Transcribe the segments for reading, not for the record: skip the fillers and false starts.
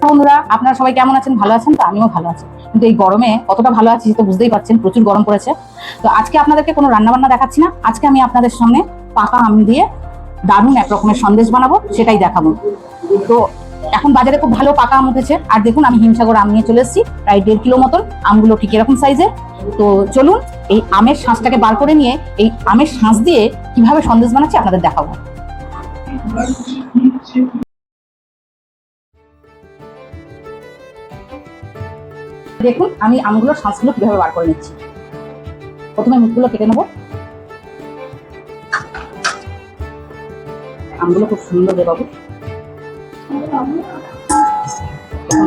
বন্ধুরা, আপনারা সবাই কেমন আছেন? ভালো আছেন তো? আমিও ভালো আছি, কিন্তু এই গরমে কতটা ভালো আছি তো বুঝতেই পারছেন, প্রচুর গরম পড়েছে। তো আজকে আপনাদেরকে কোনো রান্না বান্না দেখাচ্ছি না, আজকে আমি আপনাদের সামনে পাকা আম দিয়ে দারুণ এক রকমের সন্দেশ বানাবো, সেটাই দেখাবো। তো এখন বাজারে খুব ভালো পাকা আম উঠেছে, আর দেখুন আমি হিমসাগর আম নিয়ে চলে এসেছি, প্রায় 1.5 কিলো মতন। আমগুলো ঠিক এরকম সাইজের। তো চলুন এই আমের শাঁসটাকে বার করে নিয়ে এই আমের শাঁস দিয়ে কিভাবে সন্দেশ বানাচ্ছি আপনাদের দেখাবো। দেখুন আমি আমগুলোর শাঁসগুলো কিভাবে বার করে নিচ্ছি। প্রথমে মুখগুলো কেটে নেবো। আমগুলো খুব সুন্দর রে বাবু,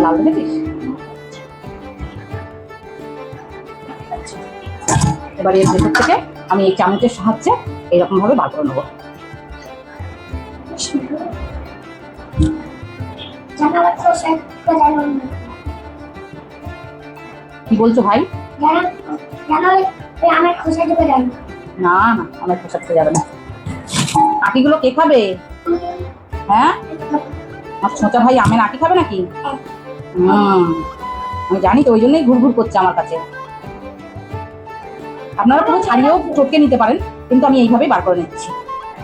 লাল দেখেছিস? এবার এর ভেতর থেকে আমি এই চামচের সাহায্যে এইরকম ভাবে বার করে নেবো। কি বলছো ভাই? না না, আমার খোসা খেতে যাবে না। আটিগুলো কে খাবে? হ্যাঁ, আমার ছোঁচা ভাই আমের আটি খাবে নাকি? আমি জানি তো, ওই জন্যই ঘুরঘুর করছে আমার কাছে। আপনারা পুরো ছাড়িয়েও চটকে নিতে পারেন, কিন্তু আমি এইভাবেই বার করে নিচ্ছি।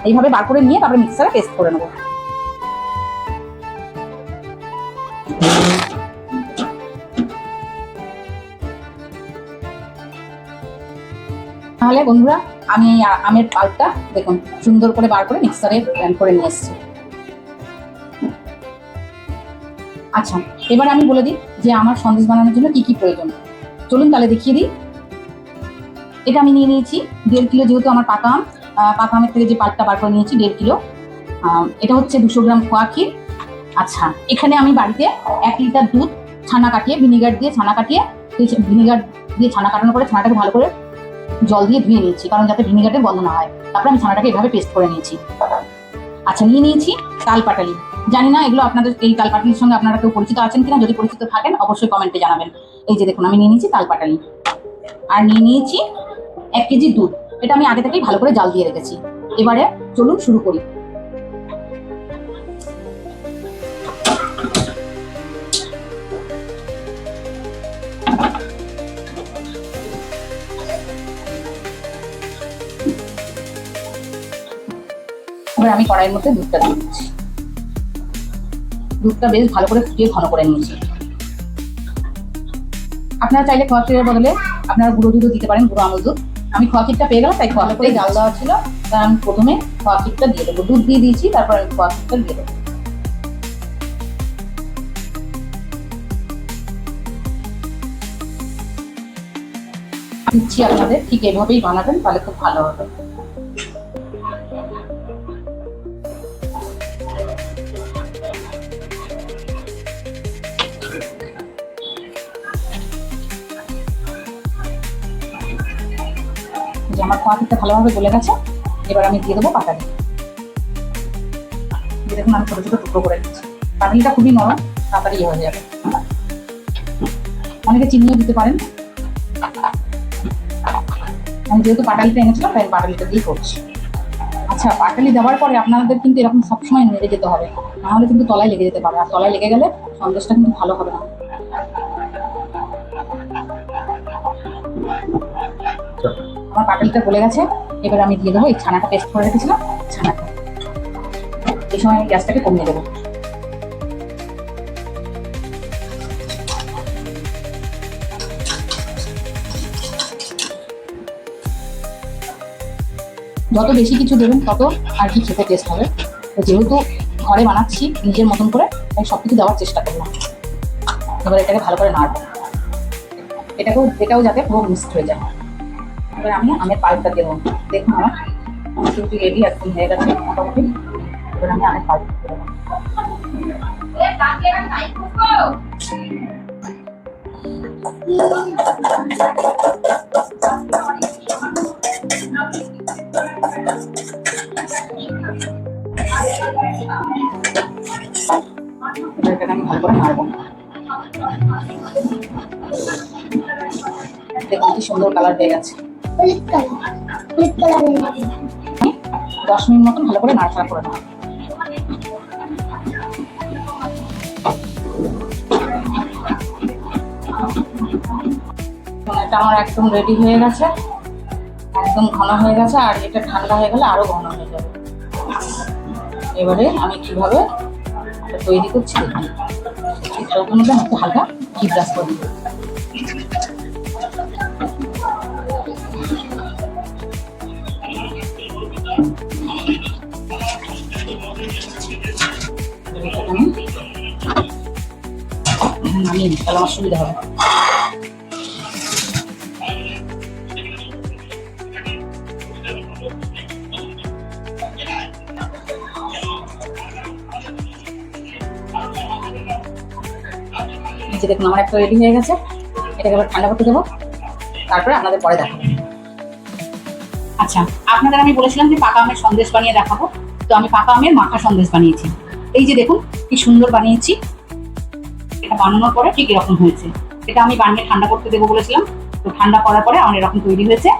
এইভাবে বার করে নিয়ে তারপরে মিক্সারে পেস্ট করে নেবো। তাহলে বন্ধুরা, আমি এই আমের পাল্পটা দেখুন সুন্দর করে বার করে মিক্সারে ব্লেন্ড করে নিয়ে এসেছি। আচ্ছা, এবার আমি বলে দিই যে আমার সন্দেশ বানানোর জন্য কি কি প্রয়োজন। চলুন তাহলে দেখিয়ে দিই। এটা আমি নিয়ে নিয়েছি 1.5 কিলো, যেহেতু আমার পাকা আম, পাকা আমের থেকে যে পাল্পটা বার করে নিয়েছি 1.5 কিলো। এটা হচ্ছে 200 গ্রাম খোয়া ক্ষীর। আচ্ছা, এখানে আমি বাড়িতে 1 লিটার দুধ ছানা কাটিয়ে ভিনিগার দিয়ে ছানা কাটিয়ে ভিনিগার দিয়ে ছানা কাটানোর পরে ছানাটাকে ভালো করে জল দিয়ে ধুয়ে নিয়েছি, কারণ যাতে ভিনিগারের গন্ধ না হয়। তারপরে আমি ছানাটাকে এভাবে পেস্ট করে নিয়েছি। আচ্ছা, নিয়ে নিয়েছি তাল পাটালি। জানি না এগুলো আপনাদের এই তাল পাটালির সঙ্গে আপনারা কেউ পরিচিত আছেন কিনা, যদি পরিচিত থাকেন অবশ্যই কমেন্টে জানাবেন। এই যে দেখুন আমি নিয়ে নিয়েছি তাল পাটালি, আর নিয়ে নিয়েছি 1 কেজি দুধ। এটা আমি আগে থেকেই ভালো করে জাল দিয়ে রেখেছি। এবারে চলুন শুরু করি। এবার আমি কড়াইয়ের মধ্যে দুধটা দিয়ে দিচ্ছি। দুধটা বেশ ভালো করে ফুটিয়ে ঘন করে নিয়েছি। আপনারা চাইলে খোয়া ক্ষীরের বদলে আপনারা গুঁড়ো দুধও দিতে পারেন, গুঁড়ো আমল দুধ। আমি খোয়া ক্ষীরটা পেয়ে গেলাম, তাই খোয়া ক্ষীরটাই জাল দেওয়া ছিল, তাই আমি প্রথমে খোয়া ক্ষীরটা দিয়ে দেবো। দুধ দিয়ে দিয়েছি, তারপর আমি খোয়া ক্ষীরটা দিয়ে দেবো। দিচ্ছি আপনাদের ঠিক এভাবেই বানাবেন, তাহলে খুব ভালো হবে। আমার খোয়া ক্ষীরটা ভালোভাবে গলে গেছে। এবার আমি দিয়ে দেবো পাটালি। দেখুন আমি ছোটো ছোটো টুকরো করে দিচ্ছি। পাটালিটা খুবই নরম, তাড়াতাড়ি হয়ে যাবে। অনেকে চিনিও দিতে পারেন। আমি যেহেতু পাটালিটা এনেছিলাম তাই পাটালিটা দিয়ে করছি। আচ্ছা, পাটালি দেওয়ার পরে আপনাদের কিন্তু এরকম সবসময় নেড়ে যেতে হবে, নাহলে কিন্তু তলায় লেগে যেতে পারে, আর তলায় লেগে গেলে সন্দেশটা কিন্তু ভালো হবে না। আমার পাটালিটা গলে গেছে। এবার আমি দিয়ে দেবো এই ছানাটা পেস্ট করে রেখেছিলাম, ছানাটা। এই সময় আমি গ্যাসটাকে কমিয়ে দেবো। যত বেশি কিছু দেবেন তত আর কি খেতে টেস্ট হবে। তো যেহেতু ঘরে বানাচ্ছি নিজের মতন করে, তাই সব কিছু দেওয়ার চেষ্টা করলাম। এবার এটাকে ভালো করে নাড়বো, এটাও যাতে পুরো মিক্সড হয়ে যায়। এবার আমি আমের পাল্পটা দেবো। দেখুন আমার মিষ্টি রেডি একদম হয়ে গেছে মোটামুটি। এবার আমি আমের পাল্প দেবো। এটাকে আমি ভালো করে নাড়বো। দেখুন কি সুন্দর কালার হয়ে গেছে। 10 মিনিট মতন ভালো করে নাড়াচাড়া করে নেওয়া। একটা আমার একদম রেডি হয়ে গেছে, একদম ঘন হয়ে গেছে, আর এটা ঠান্ডা হয়ে গেলে আরো ঘন হয়ে যাবে। এবারে আমি কিভাবে তৈরি করছি দেখুন। এটার মধ্যে একটু হালকা ঘি ব্রাশ করে দিই। নামিয়ে দিই, তাহলে আমার সুবিধা হবে। নিচে দেখুন আমার একটা রেডি হয়ে গেছে, এটাকে আবার ঠান্ডা করতে দেবো, তারপরে আপনাদের পরে দেখাবো। আচ্ছা, আপনাদের আমি বলেছিলাম যে পাকা আমের সন্দেশ বানিয়ে দেখাবো, তো আমি পাকা আমের মাখা সন্দেশ বানিয়েছি। এই যে দেখুন কি সুন্দর বানিয়েছি। এটা বানানোর পরে ঠিক এরকম হয়েছে। এটা আমি বানিয়ে ঠান্ডা করতে দেবো বলেছিলাম, তো ঠান্ডা করার পরে আমার এরকম তৈরি হয়েছে।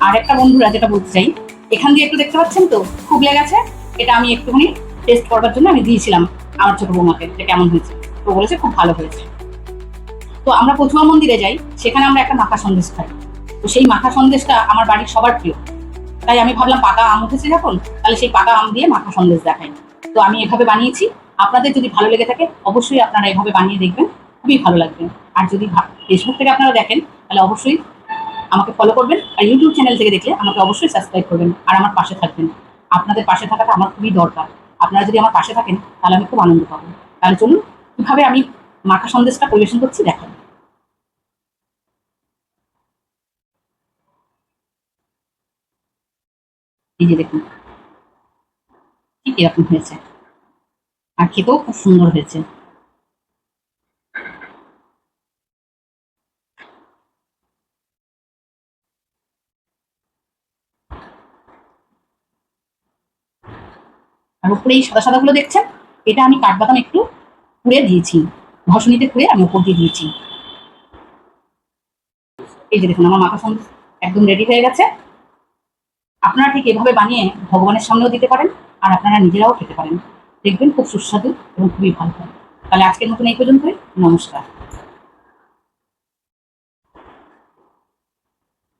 আর একটা বন্ধুরা যেটা বলতে চাই, এখান দিয়ে একটু দেখতে পাচ্ছেন তো খুবলে গেছে, এটা আমি একটুখানি টেস্ট করবার জন্য আমি দিয়েছিলাম আমার ছোট বৌমাকে যে কেমন হয়েছে, তো বলেছে খুব ভালো হয়েছে। তো আমরা কচুয়া মন্দিরে যাই, সেখানে আমরা একটা মাখা সন্দেশ খাই, তো সেই মাখা সন্দেশটা আমার বাড়ির সবার প্রিয়। তাই আমি ভাবলাম পাকা আম উঠেছে যখন, তাহলে সেই পাকা আম দিয়ে মাখা সন্দেশ দেখাই। তো আমি এভাবে বানিয়েছি। আপনাদের যদি ভালো লেগে থাকে অবশ্যই আপনারা এভাবে বানিয়ে দেখবেন, খুবই ভালো লাগবে। আর যদি ফেসবুক থেকে আপনারা দেখেন তাহলে অবশ্যই আমাকে ফলো করবেন, আর ইউটিউব চ্যানেল থেকে দেখলে আমাকে অবশ্যই সাবস্ক্রাইব করবেন আর আমার পাশে থাকবেন। আপনাদের পাশে থাকাটা আমার খুবই দরকার। আপনারা যদি আমার পাশে থাকেন তাহলে আমি খুব আনন্দ পাবো। তাহলে চলুন কিভাবে আমি মাখা সন্দেশটা পরিবেশন করছি দেখান। এই যে দেখুন ঠিক এরকম হয়েছে, আর খেতেও খুব সুন্দর হয়েছে। আর উপরে এই সাদা সাদা গুলো দেখছেন, এটা আমি কাঠবাদাম একটু কুড়ে দিয়েছি, ঘষণিতে কুড়ে আমি উপর দিয়ে দিয়েছি। এই যে দেখুন আমার মাখা সন্দেশ একদম রেডি হয়ে গেছে। আপনারা ঠিক এভাবে বানিয়ে ভগবানের সামনেও দিতে পারেন, আর আপনারা নিজেরাও খেতে পারেন, দেখবেন খুব সুস্বাদু এবং খুবই ভালো হয়। তাহলে আজকের মতন এই পর্যন্তই, নমস্কার।